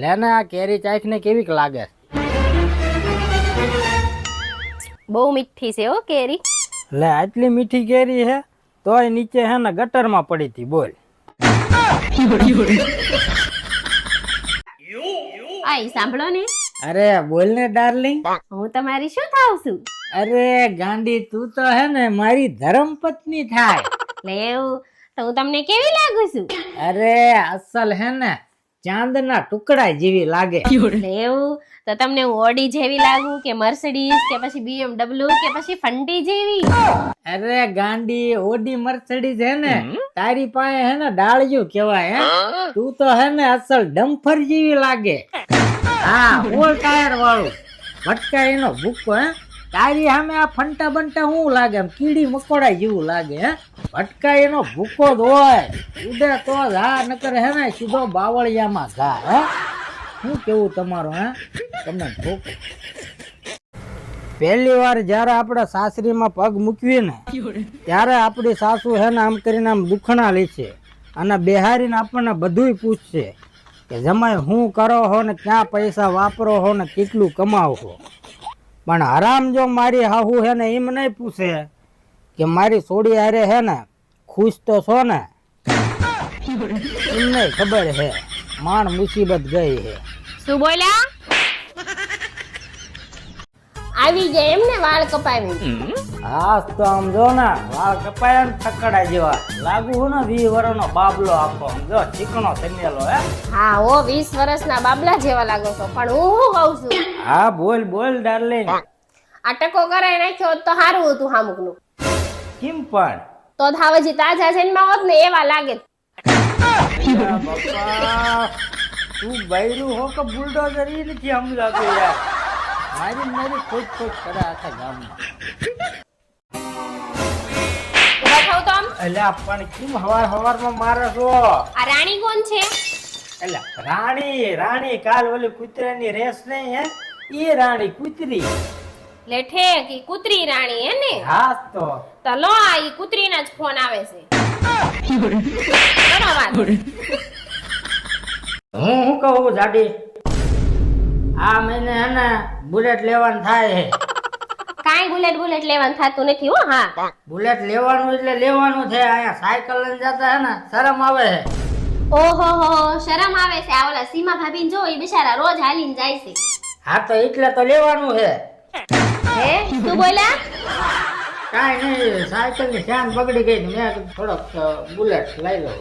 લેને આ કેરી ચાખને કેવીક લાગે? બહુ મીઠી છે હો કેરી. લે આટલી મીઠી કેરી હે તોય નીચે હે ને ગટરમાં પડી હતી. બોલ. આઈ સાંભળો ને, અરે બોલ ને ડાર્લિંગ. હું તમારી શું થાવ છું? અરે ગાંડી તું તો હે ને મારી ધર્મપત્ની થાય. લેવું તો હું તમને કેવી લાગુ છું? અરે અસલ હે ને ચાંદના ટુકડા જેવી લાગે. લેવું તો તમને હું ઓડી જેવી લાગુ કે મર્સિડીઝ કે પછી BMW કે પછી ફંટી જેવી? અરે ગાંડી ઓડી મર્સિડીઝ હે ને તારી પાસે હે ને ડાળિયું કેવાય હે. તું તો હે ને અસલ ડમ્ફર જેવી લાગે. હા ફૂલ ટાયર વાળું ભટકા એનો ભૂકો હે. તારી સામે આ ફંટા બંટા શું લાગે? આમ કીડી મકોડા જેવું લાગે હે. ભટકા એનો ભૂકો જ હોય. ઉડે તો જ હા, નકર હે ને સીધો બાવળિયામાં ઘા. હે શું કેવું તમારું? હે તમને ભૂખ પહેલી વાર જયારે આપણે સાસરીમાં પગ મૂકવી ને ત્યારે આપણી સાસુ હે ને આમ કરીને આમ દુખણા લે છે અને બેહારીને આપણને બધુંય પૂછશે કે જમાઈ શું કરો હો ને ક્યાં પૈસા વાપરો હો ને કેટલું કમાવો હો. પણ હરામ જો મારી હાહુ હે ને એમ નહીં પૂછે કે મારી સોડી હારે હે ને ખુશ તો છો ને? એમને ખબર હે માણ મુસીબત ગઈ હે. શું બોલ્યા? આવી ગયા એમને વાળ કપાવી? હા તો આમ જો ને વાળ કપાયા ને થકડા જેવા લાગુ હું ને 20 વર્ષનો બાબલો આખો આમ જો ચીકણો થમેલો. હે હા ઓ 20 વર્ષના બાબલા જેવા લાગો છો. પણ હું શું કહું છું? હા બોલ બોલ ડાર્લિંગ. આ ટકો કરાઈ નાખ્યો હોત તો સારું હતું હામુકનું. કેમ પણ? તો ધાવજી તાજા જન્મા હોત ને એવા લાગે. બાપા તું બૈરું હો કે બુલડોઝર ઈ નથી સમજાતું યાર. મારી ખોટ કરે આખા ગામમાં. ઉભા થાવ તો આમ. એટલે પણ કેમ હવારમાં મારે છો? આ રાણી કોણ છે? એટલે રાણી કાલ ઓલી કૂતરાની રેસ નહીં હે ઈ રાણી કૂતરી. લેઠે કે કૂતરી રાણી હે ને? હા તો લો આ ઈ કૂતરીના જ ફોન આવે છે. કરો વાત. હું કહું જાડી આ મહિને હે ને બુલેટ લેવાનું થાય હે. કાઈ બુલેટ લેવાનું થાતું નથી હો. હા બુલેટ લેવાનું એટલે લેવાનું છે. અહીંયા સાયકલ લઈને જતા હે ને શરમ આવે હે. ઓહો હો શરમ આવે છે. આ ઓલા સીમા ભાભીને જો ઈ બિચારા રોજ હાલીને જાય છે. હા તો એટલે તો લેવાનું હે. હે શું બોલ્યા? કાઈ નહીં સાયકલ ની શાન બગડી ગઈ મેં થોડોક બુલેટ લઈ લઉં.